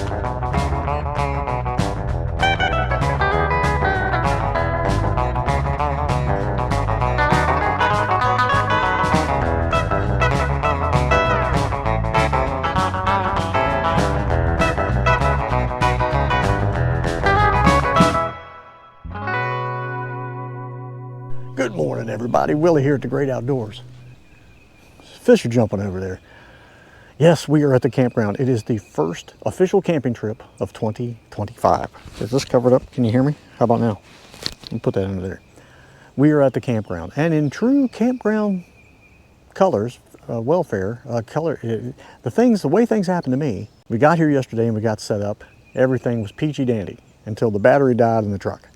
Good morning, everybody. Willie here at the Great Outdoors. Fish are jumping over there. Yes, we are at the campground. It is the first official camping trip of 2025. Is this covered up? Can you hear me? How about now? Let me put that under there. We are at the campground, and in true campground colors, the way things happened to me, we got here yesterday and we got set up. Everything was peachy dandy until the battery died in the truck.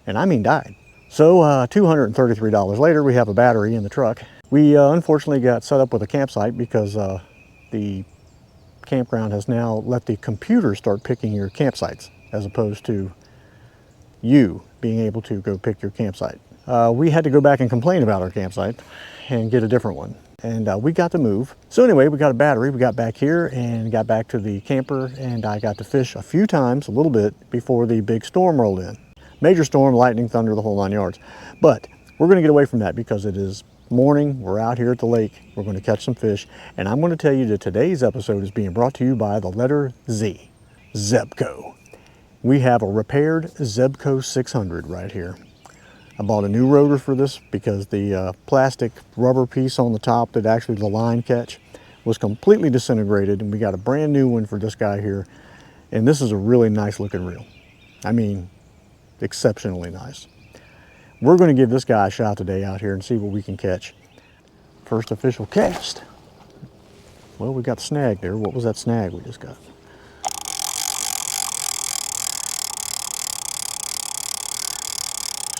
And I mean died. So $233 later, we have a battery in the truck. We unfortunately got set up with a campsite because the campground has now let the computer start picking your campsites as opposed to you being able to go pick your campsite. We had to go back and complain about our campsite and get a different one. And we got to move. So anyway, we got a battery. We got back here and got back to the camper, and I got to fish a few times, a little bit, before the big storm rolled in. Major storm, lightning, thunder, the whole 9 yards. But we're going to get away from that because it is morning. We're out here at the lake. We're going to catch some fish. And I'm going to tell you that today's episode is being brought to you by the letter Z, Zebco. We have a repaired Zebco 600 right here. I bought a new rotor for this because the plastic rubber piece on the top that actually the line catch was completely disintegrated, and we got a brand new one for this guy here. And this is a really nice looking reel. I mean, exceptionally nice. We're going to give this guy a shot today out here and see what we can catch. First official cast. Well, we got snag there. What was that snag we just got?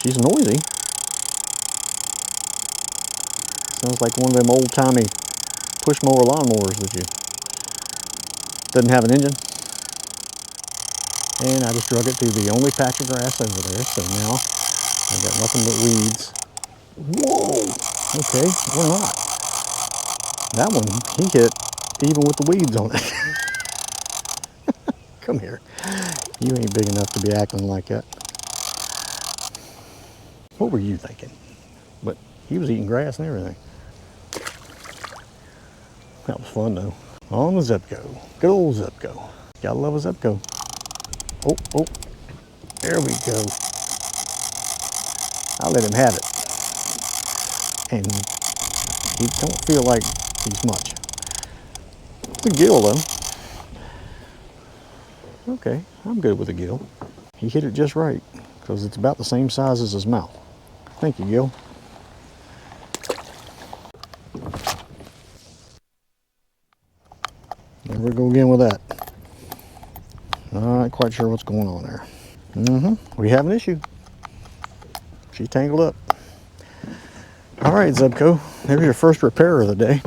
She's noisy. Sounds like one of them old-timey push mower lawnmowers that you doesn't have an engine. And I just drug it through the only patch of grass over there, so now I've got nothing but weeds. Whoa! Okay, or not. That one, he hit even with the weeds on it. Come here. You ain't big enough to be acting like that. What were you thinking? But he was eating grass and everything. That was fun though. On the Zebco. Good old Zebco. Gotta love a Zebco. Oh, there we go. I'll let him have it. And he don't feel like he's much. It's a gill though. Okay, I'm good with a gill. He hit it just right because it's about the same size as his mouth. Thank you, Gil. There we go again with that. Not quite sure what's going on there. We have an issue. She's tangled up. All right, Zebco, there's your first repair of the day.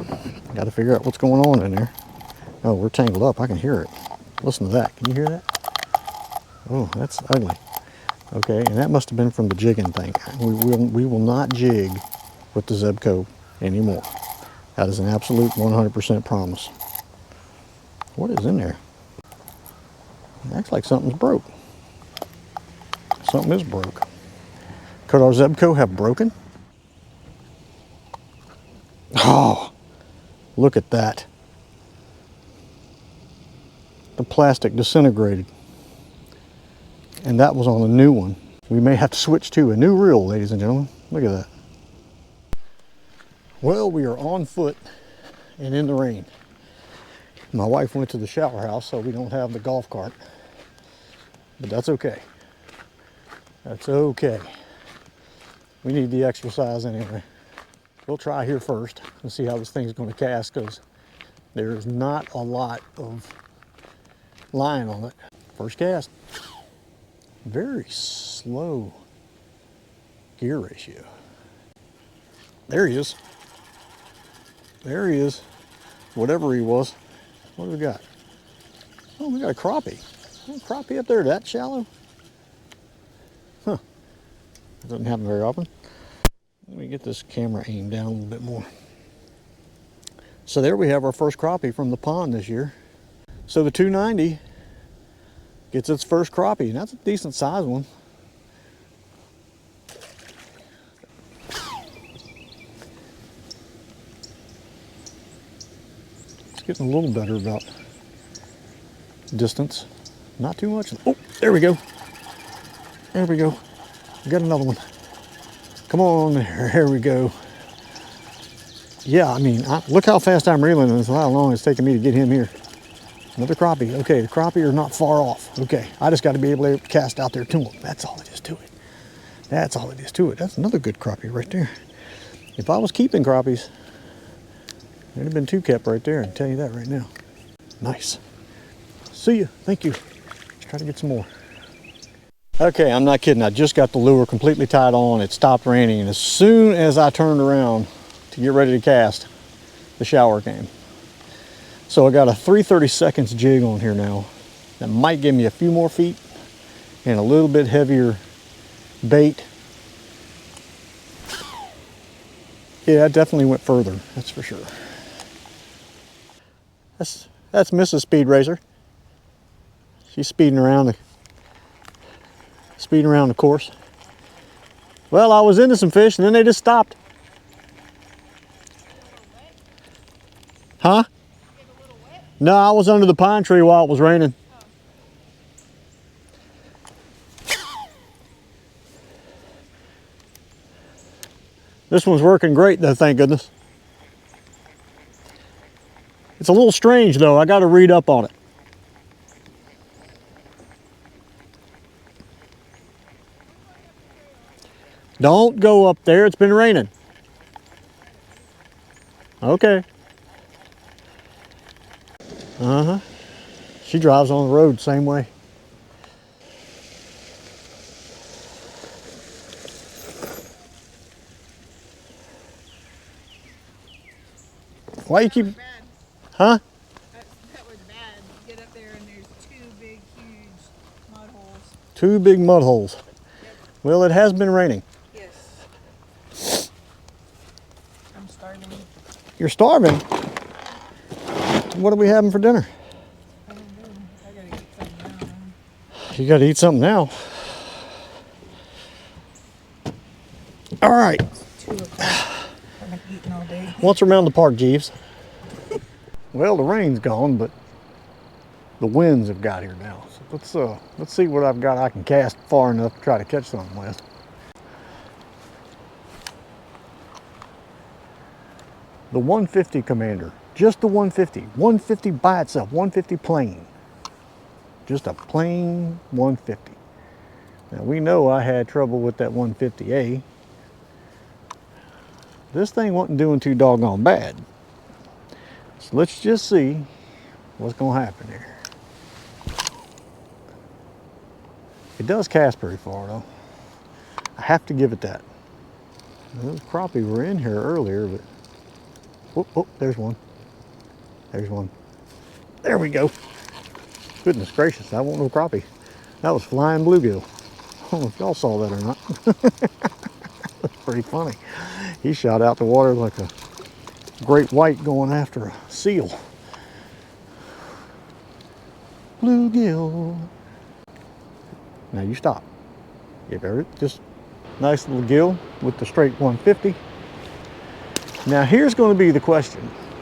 Got to figure out what's going on in there. Oh, we're tangled up. I can hear it. Listen to that. Can you hear that? Oh, that's ugly. Okay, and that must have been from the jigging thing. We will not jig with the Zebco anymore. That is an absolute 100% promise. What is in there? It acts like something's broke. Something is broke. Could our Zebco have broken? Oh, look at that. The plastic disintegrated. And that was on a new one. We may have to switch to a new reel, ladies and gentlemen. Look at that. Well, we are on foot and in the rain. My wife went to the shower house, so we don't have the golf cart. But that's okay. That's okay. We need the exercise anyway. We'll try here first and see how this thing's going to cast, because there's not a lot of line on it. First cast. Very slow gear ratio. There he is. There he is. Whatever he was. What do we got? Oh, we got a crappie. A crappie up there that shallow? Huh. That doesn't happen very often. Let me get this camera aimed down a little bit more. So there we have our first crappie from the pond this year. So the 290 Gets its first crappie, and that's a decent sized one. It's getting a little better about distance. Not too much. Oh, there we go. There we go. We got another one. Come on, there we go. Yeah, I mean, look how fast I'm reeling and how long it's taking me to get him here. Another crappie. Okay, the crappie are not far off. Okay, I just got to be able to cast out there to them. That's all it is to it. That's all it is to it. That's another good crappie right there. If I was keeping crappies, there'd have been 2 kept right there, I can tell you that right now. Nice. See you. Thank you. Let's try to get some more. Okay, I'm not kidding. I just got the lure completely tied on. It stopped raining, and as soon as I turned around to get ready to cast, the shower came. So I got a 3/32 jig on here now. That might give me a few more feet and a little bit heavier bait. Yeah, it definitely went further, that's for sure. That's Mrs. Speed Racer. She's speeding around the course. Well, I was into some fish and then they just stopped. Huh? No, I was under the pine tree while it was raining. This one's working great though, thank goodness. It's a little strange though, I got to read up on it. Don't go up there, it's been raining. Okay. Uh-huh. She drives on the road same way. Why you keep... Huh? That was bad. You get up there and there's 2 big, huge mud holes. 2 big mud holes. Yep. Well, it has been raining. Yes. I'm starving. You're starving? What are we having for dinner? I don't know. I gotta eat something now. You gotta eat something now. All right. 2 o'clock. I haven't eaten all day. What's around the park, Jeeves? Well, the rain's gone, but the winds have got here now. So let's see what I've got I can cast far enough to try to catch something with. The 150 Commander, just the 150. 150 by itself, 150 plain. Just a plain 150. Now we know I had trouble with that 150A. This thing wasn't doing too doggone bad. So let's just see what's gonna happen here. It does cast pretty far though. I have to give it that. Those crappie were in here earlier, but oh, there's one. There's one. There we go. Goodness gracious, that wasn't no crappie. That was flying bluegill. I don't know if y'all saw that or not. That's pretty funny. He shot out the water like a great white going after a seal. Bluegill. Now you stop. Give it just nice little gill with the straight 150. Now here's going to be the question.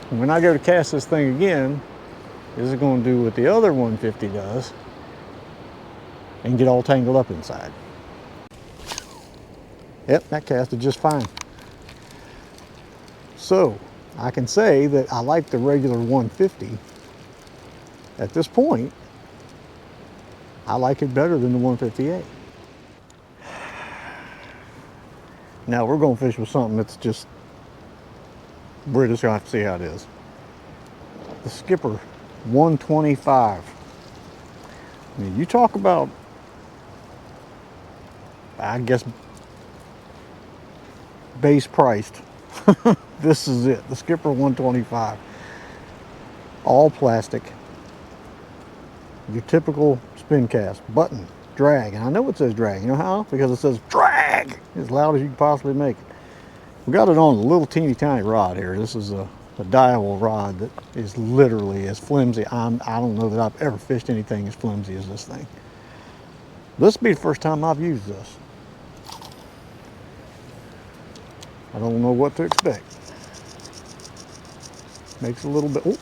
When I go to cast this thing again, is it going to do what the other 150 does and get all tangled up inside? Yep, that casted just fine. So I can say that I like the regular 150. At this point, I like it better than the 150A. Now we're going to fish with something that's just, we're just going to have to see how it is. The Skipper 125. I mean, you talk about, I guess, base priced. This is it, the Skipper 125. All plastic. Your typical spin cast, button, drag. And I know it says drag. You know how? Because it says drag as loud as you can possibly make it. We got it on a little teeny tiny rod here. This is a a dowel rod that is literally as flimsy. I don't know that I've ever fished anything as flimsy as this thing. This will be the first time I've used this. I don't know what to expect. Makes a little bit, oh.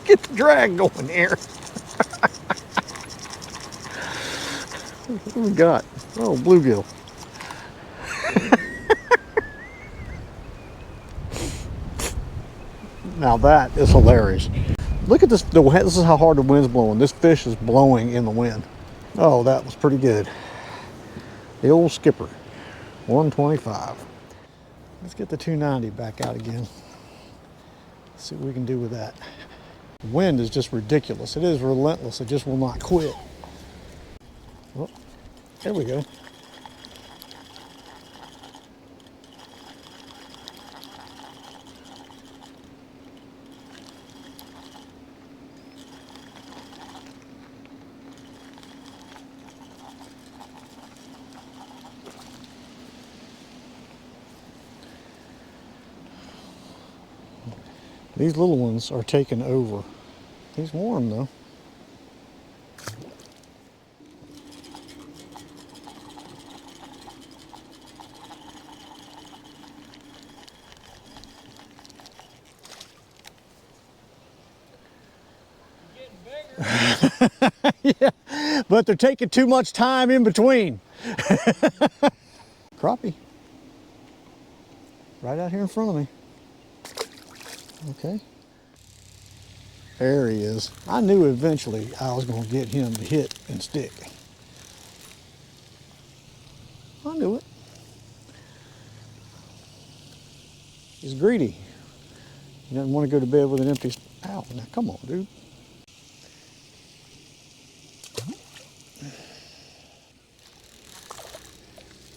Get the drag going here. What do we got? Oh, bluegill. Now that is hilarious. Look at this. This is how hard the wind's blowing. This fish is blowing in the wind. Oh, that was pretty good. The old skipper, 125. Let's get the 290 back out again. See what we can do with that. The wind is just ridiculous. It is relentless. It just will not quit. Oh, there we go. These little ones are taking over. He's warm though. Yeah, but they're taking too much time in between. Crappie. Right out here in front of me. Okay. There he is. I knew eventually I was going to get him to hit and stick. I knew it. He's greedy. He doesn't want to go to bed with an empty... Ow, now come on, dude.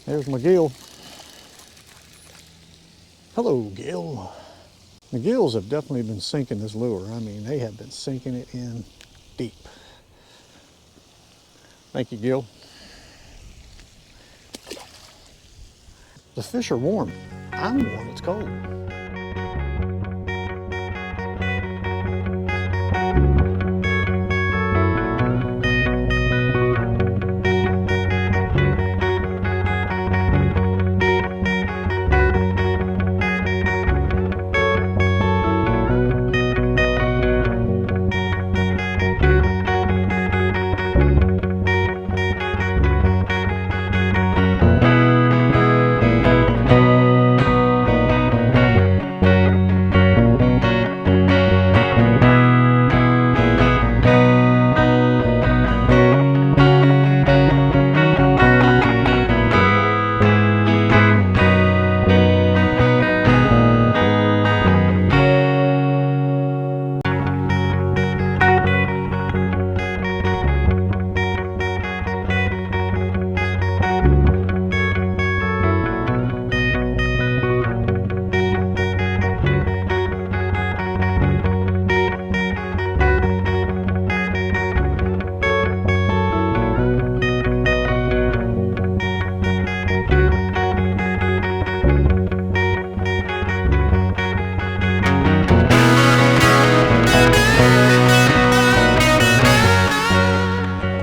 There's my gill. Hello, gill. The gills have definitely been sinking this lure. I mean, they have been sinking it in deep. Thank you, gill. The fish are warm. I'm warm, it's cold.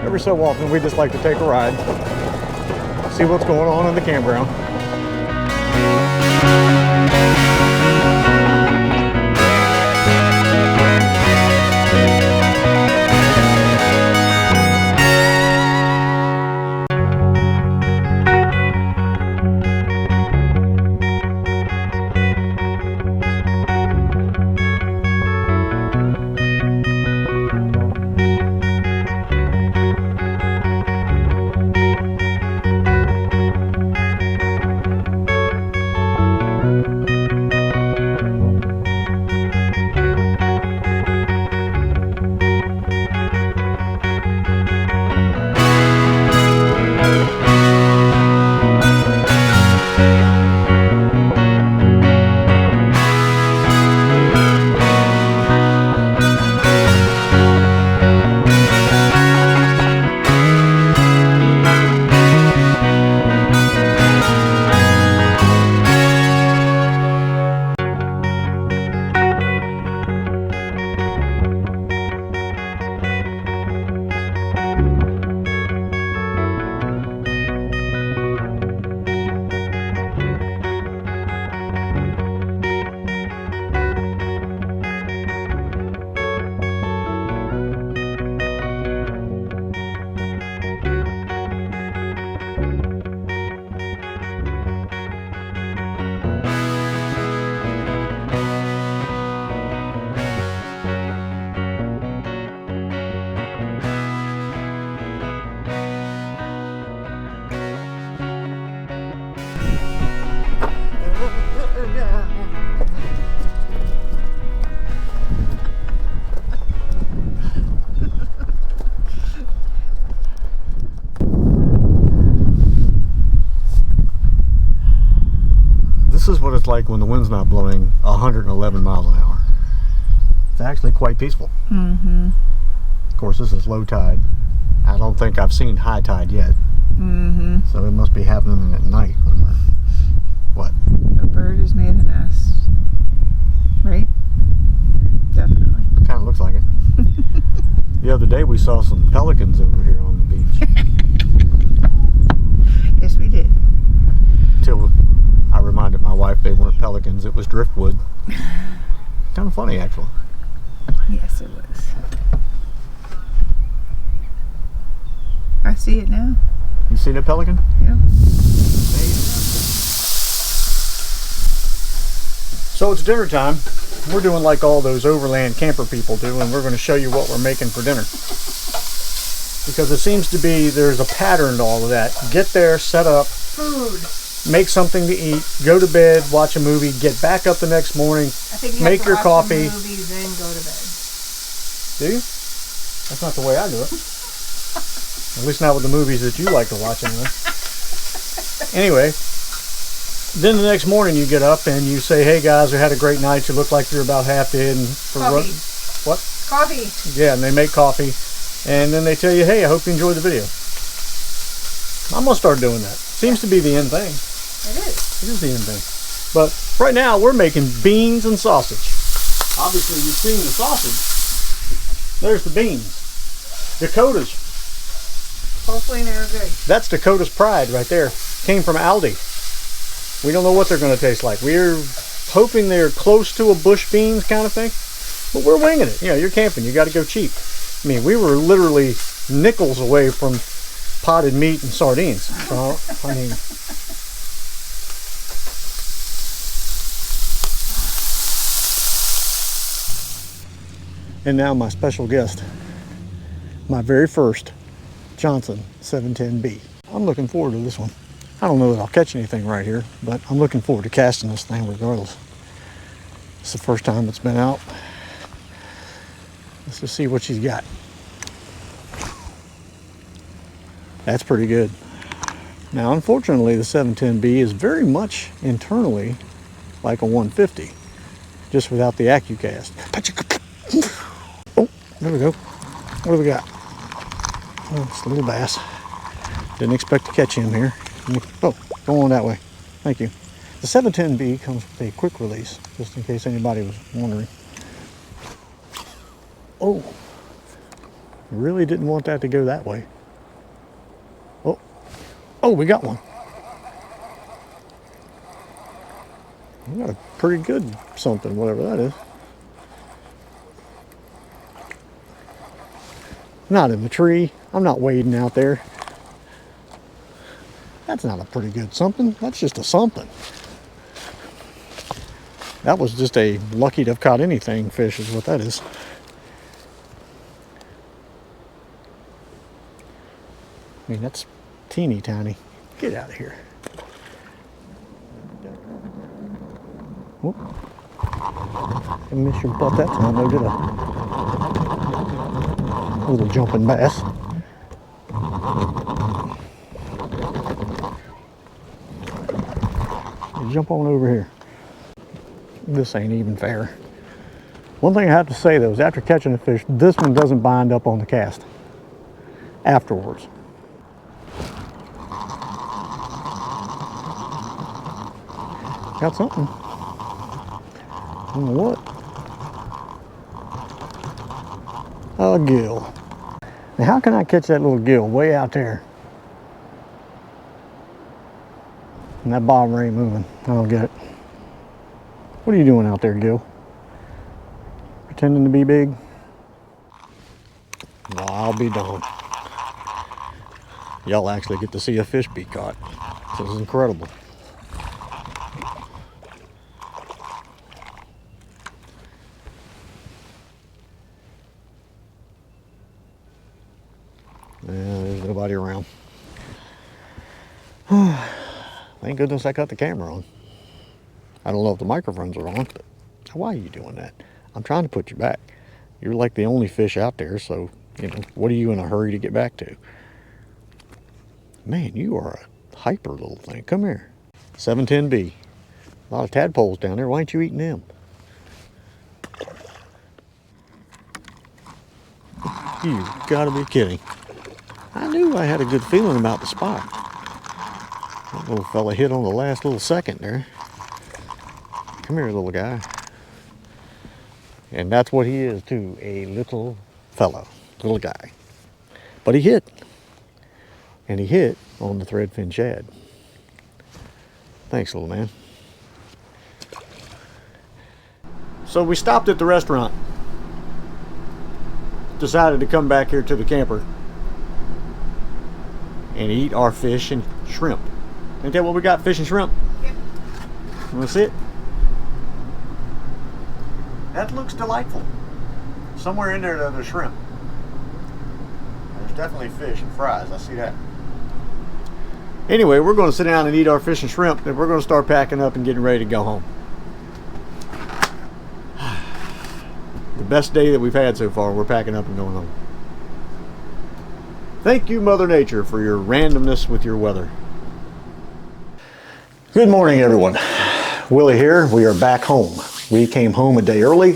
Every so often, we just like to take a ride, see what's going on in the campground. like when the wind's not blowing 111 miles an hour. It's actually quite peaceful. Mm-hmm. Of course, this is low tide. I don't think I've seen high tide yet. Mm-hmm. So it must be happening at night when we're, what? A bird has made a nest. Right? Definitely. Kind of looks like it. The other day we saw some pelicans over here on the beach. Yes, we did. Till I reminded my wife they weren't pelicans, it was driftwood. Kind of funny, actually. Yes, it was. I see it now. You see that pelican? Yep. So it's dinner time. We're doing like all those overland camper people do, and we're going to show you what we're making for dinner. Because it seems to be there's a pattern to all of that. Get there, set up, Food. make something to eat, go to bed, watch a movie, get back up the next morning, I think you make have to your watch coffee. the movies, then go to bed. Do you? That's not the way I do it. At least not with the movies that you like to watch anyway. Anyway, then the next morning you get up and you say, hey guys, we had a great night. You look like you're about half dead. And Coffee. What? Coffee. Yeah, and they make coffee. And then they tell you, hey, I hope you enjoyed the video. I'm going to start doing that. Seems to be the end thing. It is. It is the end thing. But right now we're making beans and sausage. Obviously you've seen the sausage. There's the beans. Dakota's. Hopefully they're good. That's Dakota's Pride right there. Came from Aldi. We don't know what they're going to taste like. We're hoping they're close to a bush beans kind of thing. But we're winging it. You know, you're camping. You got to go cheap. I mean, we were literally nickels away from potted meat and sardines. So, I mean... And now my special guest. My very first Johnson 710B. I'm looking forward to this one. I don't know that I'll catch anything right here, but I'm looking forward to casting this thing regardless. It's the first time it's been out. Let's just see what she's got. That's pretty good. Now, unfortunately, the 710B is very much internally like a 150, just without the AccuCast. Oh, there we go. What do we got? Oh, it's a little bass. Didn't expect to catch him here. Oh, go on that way. Thank you. The 710B comes with a quick release, just in case anybody was wondering. Oh, really didn't want that to go that way. Oh, oh, we got one. We got a pretty good something, whatever that is. Not in the tree. I'm not wading out there. That's not a pretty good something. That's just a something. That was just a lucky to have caught anything fish is what that is. I mean, that's teeny tiny. Get out of here. Whoop. I missed your butt that time, though, did I? A little jumping bass. Jump on over here. This ain't even fair. One thing I have to say though is after catching a fish, this one doesn't bind up on the cast afterwards. Got something. I don't know what. A gill. Now how can I catch that little gill way out there? And that bobber ain't moving. I don't get it. What are you doing out there, Gil? Pretending to be big? Well, I'll be darned. Y'all actually get to see a fish be caught. This is incredible. Yeah, there's nobody around. Thank goodness I got the camera on. I don't know if the microphones are on, but why are you doing that? I'm trying to put you back. You're like the only fish out there, so, you know, what are you in a hurry to get back to? Man, you are a hyper little thing. Come here. 710B. A lot of tadpoles down there. Why ain't you eating them? You gotta be kidding. I knew I had a good feeling about the spot. That little fella hit on the last little second there. Come here, little guy. And that's what he is too, a little fellow, little guy. But he hit. And he hit on the threadfin shad. Thanks, little man. So we stopped at the restaurant. Decided to come back here to the camper and eat our fish and shrimp. Ain't that what we got, fish and shrimp? Yep. Wanna see it? That looks delightful. Somewhere in there there's shrimp. There's definitely fish and fries, I see that. Anyway, we're gonna sit down and eat our fish and shrimp, and we're gonna start packing up and getting ready to go home. The best day that we've had so far, we're packing up and going home. Thank you, Mother Nature, for your randomness with your weather. Good morning, everyone. Willie here. We are back home. We came home a day early.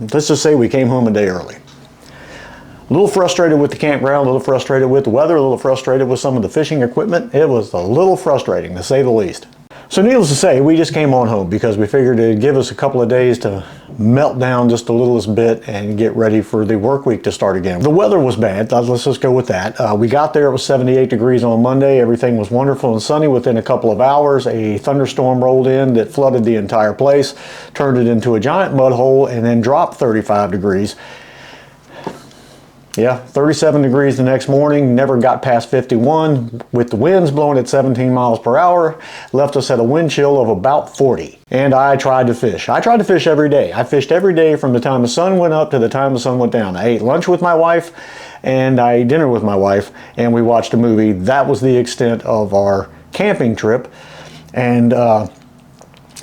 Let's just say we came home a day early. A little frustrated with the campground, a little frustrated with the weather, a little frustrated with some of the fishing equipment. It was a little frustrating, to say the least. So needless to say, we just came on home because we figured it'd give us a couple of days to melt down just a little bit and get ready for the work week to start again. The weather was bad. Let's just go with that. We got there, it was 78 degrees on Monday. Everything was wonderful and sunny. Within a couple of hours, a thunderstorm rolled in that flooded the entire place, turned it into a giant mud hole, and then dropped 35 degrees. Yeah, 37 degrees the next morning, never got past 51 with the winds blowing at 17 miles per hour, left us at a wind chill of about 40. And I tried to fish. I tried to fish every day. I fished every day from the time the sun went up to the time the sun went down. I ate lunch with my wife and I ate dinner with my wife and we watched a movie. That was the extent of our camping trip. And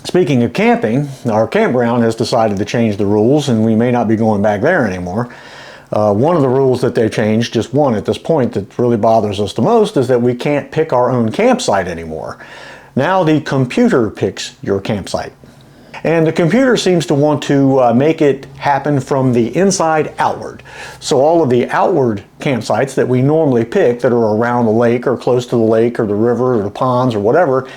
speaking of camping, our campground has decided to change the rules and we may not be going back there anymore. One of the rules that they changed, just one at this point that really bothers us the most, is that we can't pick our own campsite anymore. Now the computer picks your campsite. And the computer seems to want to make it happen from the inside outward. So all of the outward campsites that we normally pick that are around the lake or close to the lake or the river or the ponds or whatever,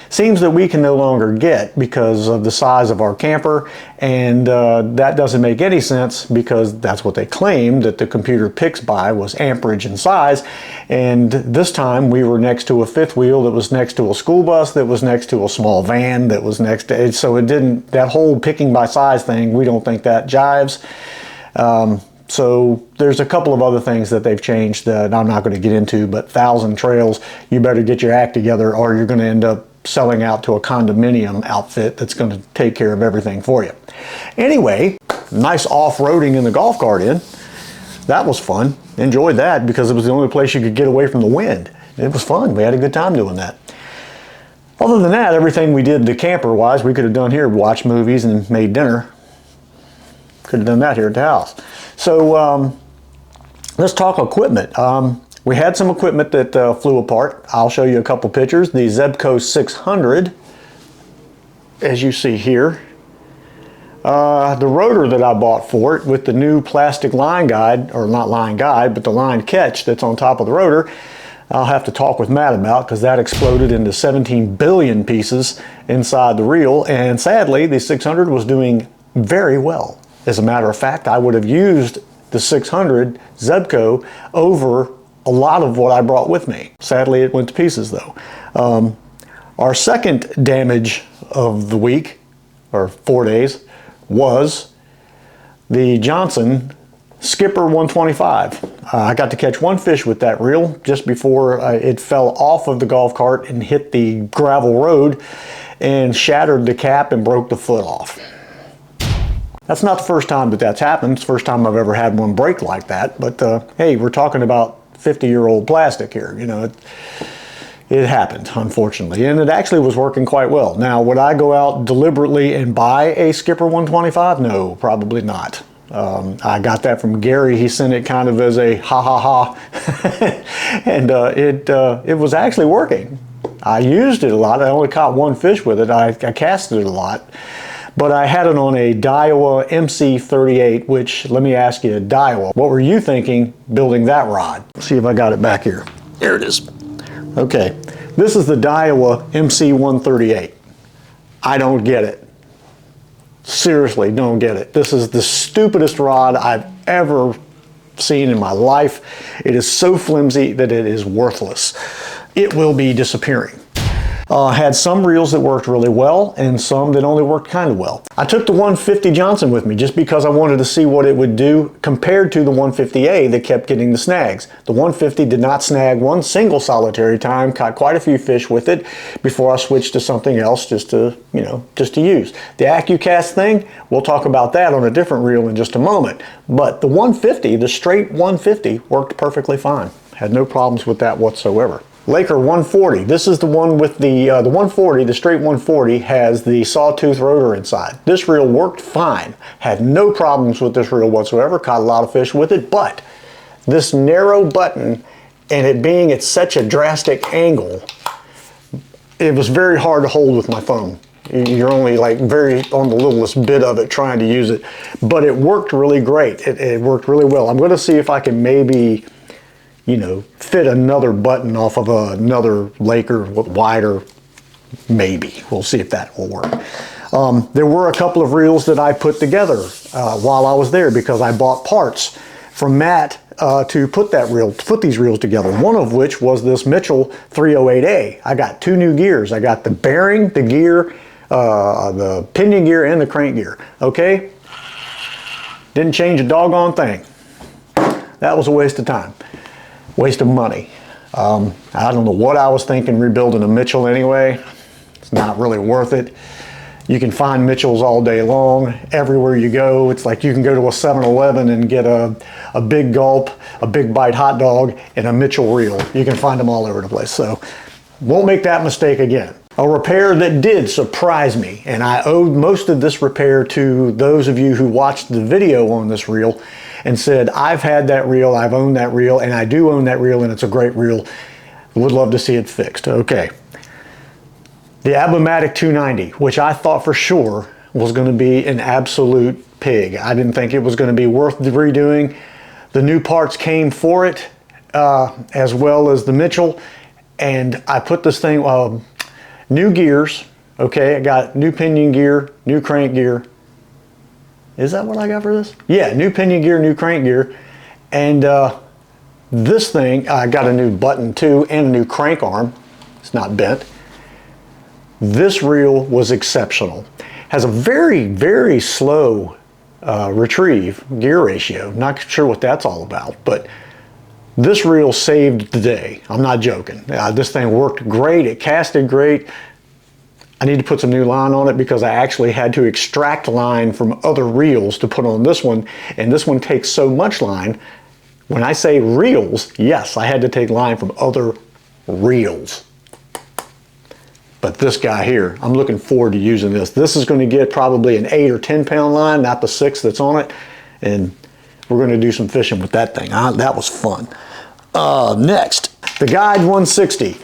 seems that we can no longer get because of the size of our camper, and that doesn't make any sense because that's what they claimed that the computer picks by was amperage and size. And this time we were next to a fifth wheel that was next to a school bus that was next to a small van that was next to it. So it didn't, that whole picking by size thing, we don't think that jives. So there's a couple of other things that they've changed that I'm not going to get into, but 1,000 trails, you better get your act together or you're going to end up selling out to a condominium outfit that's going to take care of everything for you. Anyway, nice off-roading in the golf cart in. That was fun. Enjoyed that because it was the only place you could get away from the wind. It was fun. We had a good time doing that. Other than that, everything we did the camper-wise, we could have done here, watched movies and made dinner. Could have done that here at the house. So let's talk equipment. We had some equipment that flew apart. I'll show you a couple pictures. The Zebco 600, as you see here. The rotor that I bought for it with the new plastic line guide, or not line guide, but the line catch that's on top of the rotor, I'll have to talk with Matt about because that exploded into 17 billion pieces inside the reel. And sadly, the 600 was doing very well. As a matter of fact, I would have used the 600 Zebco over a lot of what I brought with me. Sadly, it went to pieces though. Our second damage of the week, or 4 days, was the Johnson Skipper 125. I got to catch one fish with that reel just before it fell off of the golf cart and hit the gravel road and shattered the cap and broke the foot off. That's not the first time that that's happened. It's the first time I've ever had one break like that, but hey, we're talking about 50-year-old plastic here. You know, it happened, unfortunately, and it actually was working quite well. Now, would I go out deliberately and buy a Skipper 125? No, probably not. I got that from Gary. He sent it kind of as a ha ha ha, and it was actually working. I used it a lot. I only caught one fish with it. I casted it a lot. But I had it on a Daiwa MC38, which, let me ask you, Daiwa, what were you thinking building that rod? Let's see if I got it back here. There it is. Okay, this is the Daiwa MC138. I don't get it. Seriously, don't get it. This is the stupidest rod I've ever seen in my life. It is so flimsy that it is worthless. It will be disappearing. Had some reels that worked really well and some that only worked kind of well. I took the 150 Johnson with me just because I wanted to see what it would do compared to the 150A that kept getting the snags. The 150 did not snag one single solitary time, caught quite a few fish with it before I switched to something else just to use. The AccuCast thing, we'll talk about that on a different reel in just a moment. But the 150, the straight 150, worked perfectly fine. Had no problems with that whatsoever. Laker 140. This is the one with the 140, the straight 140 has the sawtooth rotor inside. This reel worked fine. Had no problems with this reel whatsoever. Caught a lot of fish with it, but this narrow button and it being at such a drastic angle, it was very hard to hold with my phone. You're only like very on the littlest bit of it trying to use it, but it worked really great. It worked really well. I'm going to see if I can maybe, fit another button off of another Laker wider, maybe. We'll see if that will work. There were a couple of reels that I put together while I was there because I bought parts from Matt to put these reels together. One of which was this Mitchell 308A. I got two new gears. I got the bearing, the gear, the pinion gear, and the crank gear. Okay? Didn't change a doggone thing. That was a waste of time. Waste of money. I don't know what I was thinking rebuilding a Mitchell anyway. It's not really worth it. You can find Mitchells all day long. Everywhere you go, it's like you can go to a 7-Eleven and get a Big Gulp, a Big Bite hot dog, and a Mitchell reel. You can find them all over the place. So won't make that mistake again. A repair that did surprise me, and I owed most of this repair to those of you who watched the video on this reel and said, I've had that reel, I've owned that reel, and I do own that reel, and it's a great reel. Would love to see it fixed. Okay. The Abomatic 290, which I thought for sure was going to be an absolute pig. I didn't think it was going to be worth redoing. The new parts came for it, as well as the Mitchell, and I put this thing, new gears, okay, I got new pinion gear, new crank gear. Is that what I got for this? Yeah, new pinion gear, new crank gear. And this thing, I got a new button too and a new crank arm. It's not bent. This reel was exceptional. Has a very, very slow retrieve gear ratio. Not sure what that's all about, but this reel saved the day. I'm not joking. This thing worked great. It casted great. I need to put some new line on it because I actually had to extract line from other reels to put on this one, and this one takes so much line. When I say reels, yes, I had to take line from other reels. But this guy here, I'm looking forward to using this. This is going to get probably an 8 or 10 pound line, not the 6 that's on it, and we're going to do some fishing with that thing. That was fun. Next, the Guide 160.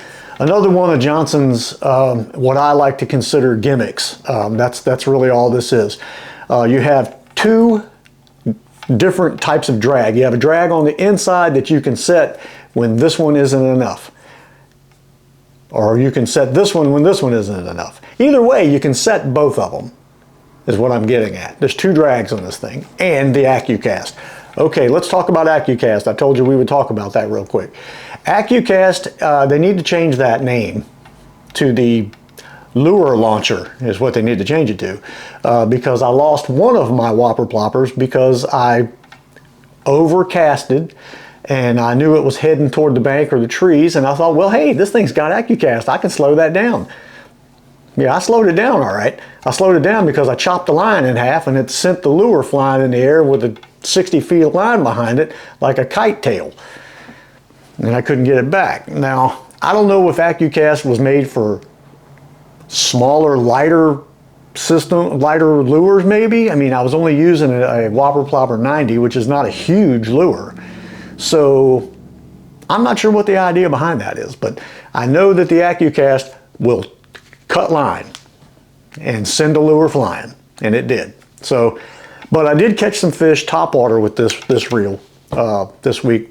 Another one of Johnson's, what I like to consider gimmicks. That's really all this is. You have two different types of drag. You have a drag on the inside that you can set when this one isn't enough. Or you can set this one when this one isn't enough. Either way, you can set both of them, is what I'm getting at. There's two drags on this thing, and the AccuCast. Okay, let's talk about AccuCast. I told you we would talk about that real quick. AccuCast, they need to change that name to the Lure Launcher, is what they need to change it to, because I lost one of my whopper ploppers because I overcasted and I knew it was heading toward the bank or the trees, and I thought, well, hey, this thing's got AccuCast. I can slow that down. Yeah, I slowed it down all right. I slowed it down because I chopped the line in half and it sent the lure flying in the air with a 60 feet of line behind it like a kite tail. And I couldn't get it back. Now, I don't know if AccuCast was made for smaller, lighter system, lighter lures maybe. I mean, I was only using a Whopper Plopper 90, which is not a huge lure. So I'm not sure what the idea behind that is, but I know that the AccuCast will cut line and send a lure flying, and it did. So, but I did catch some fish topwater with this reel this week,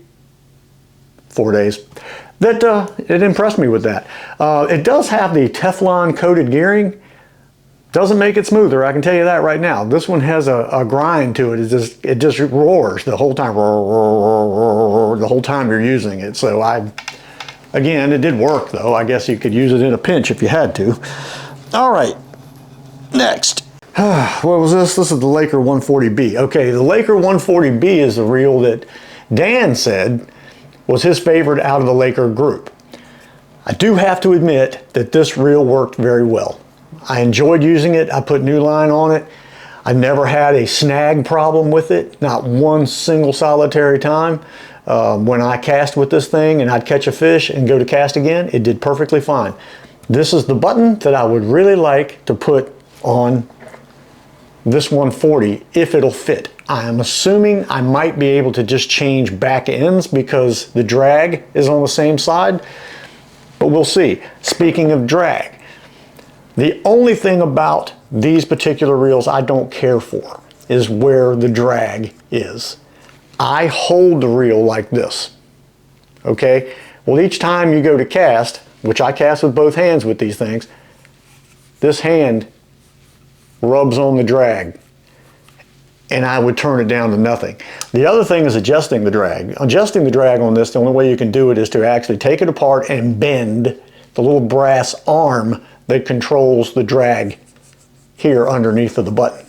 4 days. That it impressed me with that. It does have the Teflon coated gearing. Doesn't make it smoother, I can tell you that right now. This one has a grind to it. It just roars the whole time, the whole time you're using it. So again, it did work though. I guess you could use it in a pinch if you had to. All right, next. What was this? This is the Laker 140B. Okay, the Laker 140B is the reel that Dan said was his favorite out of the Laker group. I do have to admit that this reel worked very well. I enjoyed using it. I put new line on it. I never had a snag problem with it, not one single solitary time. When I cast with this thing and I'd catch a fish and go to cast again, it did perfectly fine. This is the button that I would really like to put on this 140 if it'll fit. I'm assuming I might be able to just change back ends because the drag is on the same side, but we'll see. Speaking of drag, the only thing about these particular reels I don't care for is where the drag is. I hold the reel like this, okay? Well, each time you go to cast, which I cast with both hands with these things, this hand rubs on the drag and I would turn it down to nothing. The other thing is adjusting the drag. Adjusting the drag on this, the only way you can do it is to actually take it apart and bend the little brass arm that controls the drag here underneath of the button,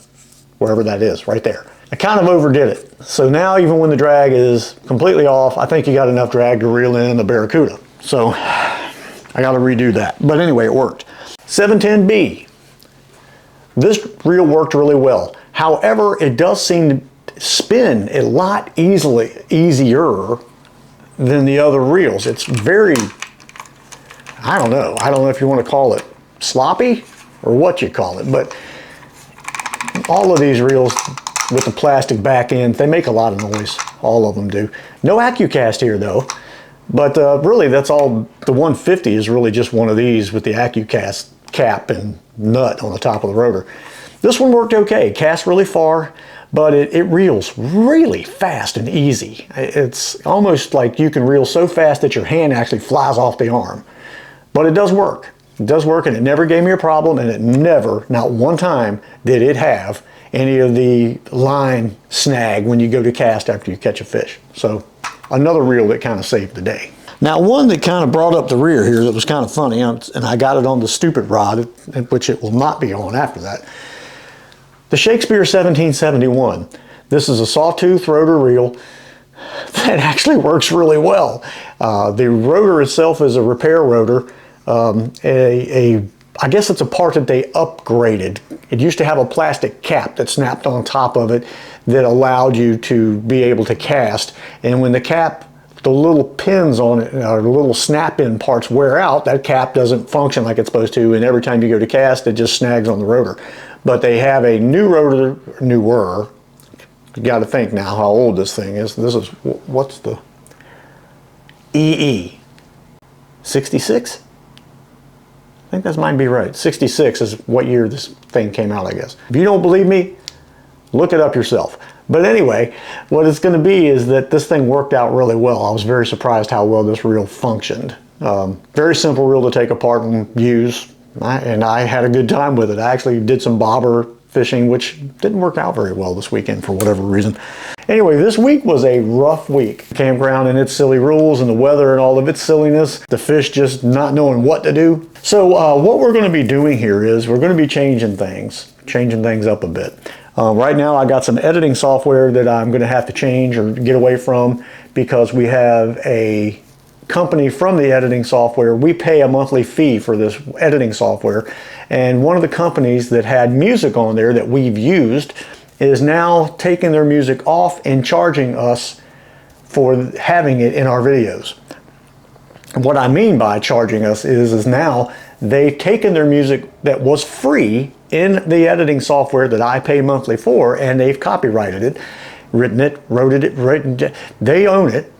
wherever that is, right there. I kind of overdid it. So now even when the drag is completely off, I think you got enough drag to reel in the Barracuda. So I got to redo that. But anyway, it worked. 710B. This reel worked really well. However, it does seem to spin a lot easier than the other reels. It's very, I don't know if you want to call it sloppy or what you call it, but all of these reels with the plastic back end, they make a lot of noise. All of them do. No AccuCast here though, but really that's all. The 150 is really just one of these with the AccuCast cap and nut on the top of the rotor. This one worked okay, cast really far, but it reels really fast and easy. It's almost like you can reel so fast that your hand actually flies off the arm, but it does work. It does work, and it never gave me a problem, and it never, not one time, did it have any of the line snag when you go to cast after you catch a fish. So another reel that kind of saved the day. Now one that kind of brought up the rear here that was kind of funny, and I got it on the stupid rod, which it will not be on after that. The Shakespeare 1771. This is a sawtooth rotor reel that actually works really well. The rotor itself is a repair rotor. I guess it's a part that they upgraded. It used to have a plastic cap that snapped on top of it that allowed you to be able to cast. And when the cap, the little pins on it, or the little snap-in parts wear out, that cap doesn't function like it's supposed to, and every time you go to cast, it just snags on the rotor. But they have a new rotor, newer. You got to think now how old this thing is. This is, what's the EE? 66? I think that might be right. 66 is what year this thing came out, I guess. If you don't believe me, look it up yourself. But anyway, what it's going to be is that this thing worked out really well. I was very surprised how well this reel functioned. Very simple reel to take apart and use, and I had a good time with it. I actually did some bobber fishing, which didn't work out very well this weekend for whatever reason. Anyway, this week was a rough week. Campground and its silly rules and the weather and all of its silliness. The fish just not knowing what to do. So what we're going to be doing here is we're going to be changing things up a bit. Right now I got some editing software that I'm going to have to change or get away from because we have a company from the editing software. We pay a monthly fee for this editing software, and one of the companies that had music on there that we've used is now taking their music off and charging us for having it in our videos. What I mean by charging us is now they've taken their music that was free in the editing software that I pay monthly for, and they've copyrighted it, written it, they own it,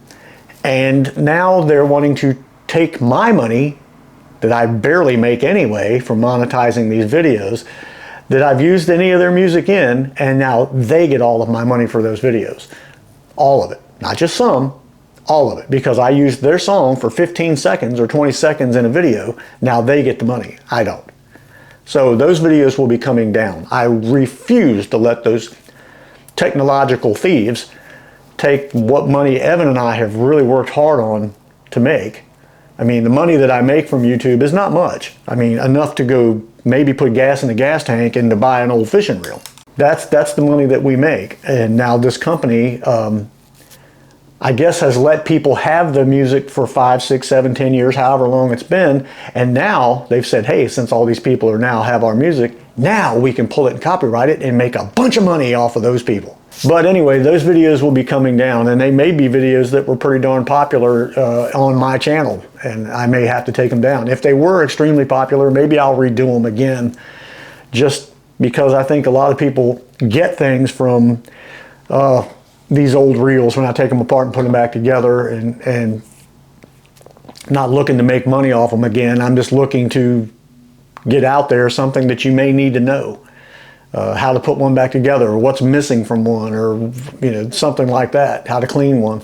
and now they're wanting to take my money that I barely make anyway from monetizing these videos that I've used any of their music in, and now they get all of my money for those videos. All of it. Not just some, all of it. Because I used their song for 15 seconds or 20 seconds in a video, now they get the money. I don't. So those videos will be coming down. I refuse to let those technological thieves take what money Evan and I have really worked hard on to make. I mean, the money that I make from YouTube is not much. I mean, enough to go maybe put gas in the gas tank and to buy an old fishing reel. That's the money that we make. And now this company, I guess, has let people have the music for 5, 6, 7, 10 years, however long it's been. And now they've said, hey, since all these people have our music, now we can pull it and copyright it and make a bunch of money off of those people. But anyway, those videos will be coming down, and they may be videos that were pretty darn popular on my channel, and I may have to take them down. If they were extremely popular, maybe I'll redo them again, just because I think a lot of people get things from these old reels when I take them apart and put them back together, and not looking to make money off them again. I'm just looking to get out there something that you may need to know. How to put one back together, or what's missing from one, or something like that, how to clean one.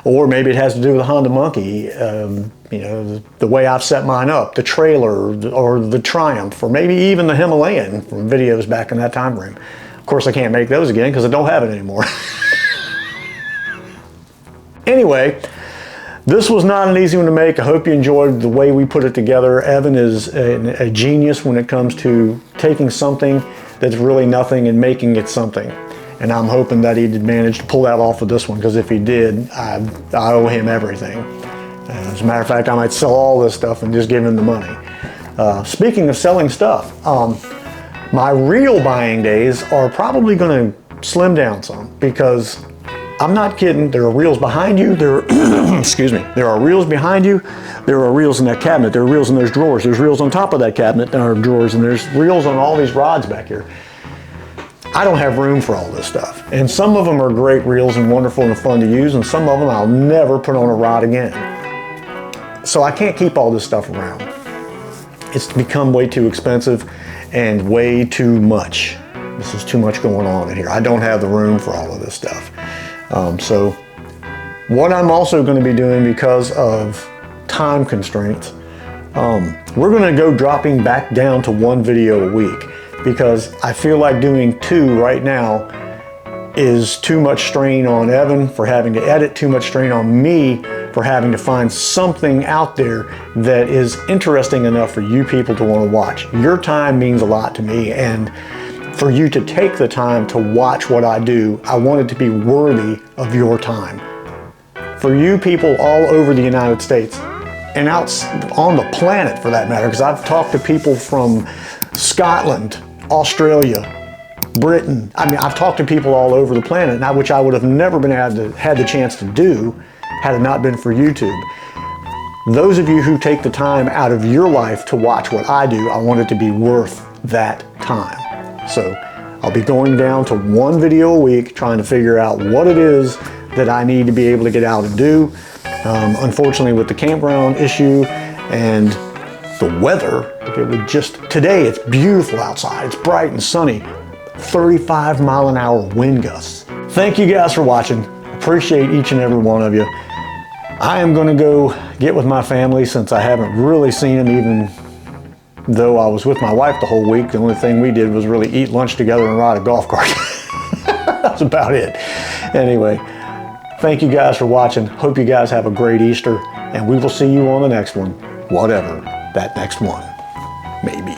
Or maybe it has to do with the Honda Monkey, the way I've set mine up, the trailer, or the Triumph, or maybe even the Himalayan from videos back in that time frame. Of course, I can't make those again because I don't have it anymore. Anyway, this was not an easy one to make. I hope you enjoyed the way we put it together. Evan is a genius when it comes to taking something that's really nothing and making it something. And I'm hoping that he did manage to pull that off with this one, because if he did, I owe him everything. As a matter of fact, I might sell all this stuff and just give him the money. Speaking of selling stuff, my real buying days are probably going to slim down some, because I'm not kidding. There are reels behind you. Excuse me. There are reels behind you. There are reels in that cabinet. There are reels in those drawers. There's reels on top of that cabinet. There are drawers, and there's reels on all these rods back here. I don't have room for all this stuff. And some of them are great reels and wonderful and fun to use, and some of them I'll never put on a rod again. So I can't keep all this stuff around. It's become way too expensive and way too much. This is too much going on in here. I don't have the room for all of this stuff. So what I'm also going to be doing, because of time constraints, we're going to go dropping back down to 1 video a week, because I feel like doing 2 right now is too much strain on Evan for having to edit, too much strain on me for having to find something out there that is interesting enough for you people to want to watch. Your time means a lot to me, and for you to take the time to watch what I do, I want it to be worthy of your time. For you people all over the United States, and out on the planet for that matter, because I've talked to people from Scotland, Australia, Britain. I mean, I've talked to people all over the planet, which I would have never been had the chance to do had it not been for YouTube. Those of you who take the time out of your life to watch what I do, I want it to be worth that time. So I'll be going down to 1 video a week, trying to figure out what it is that I need to be able to get out and do. Unfortunately, with the campground issue and the weather, if it would just, today it's beautiful outside, it's bright and sunny, 35-mile-an-hour wind gusts. Thank you guys for watching. Appreciate each and every one of you. I am going to go get with my family, since I haven't really seen them, even though I was with my wife the whole week. The only thing we did was really eat lunch together and ride a golf cart. That's about it. Anyway, thank you guys for watching. Hope you guys have a great Easter, and we will see you on the next one, whatever that next one may be.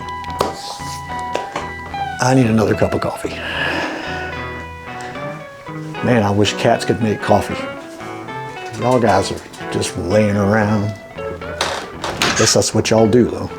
I need another cup of coffee. Man, I wish cats could make coffee. Y'all guys are just laying around. I guess that's what y'all do, though.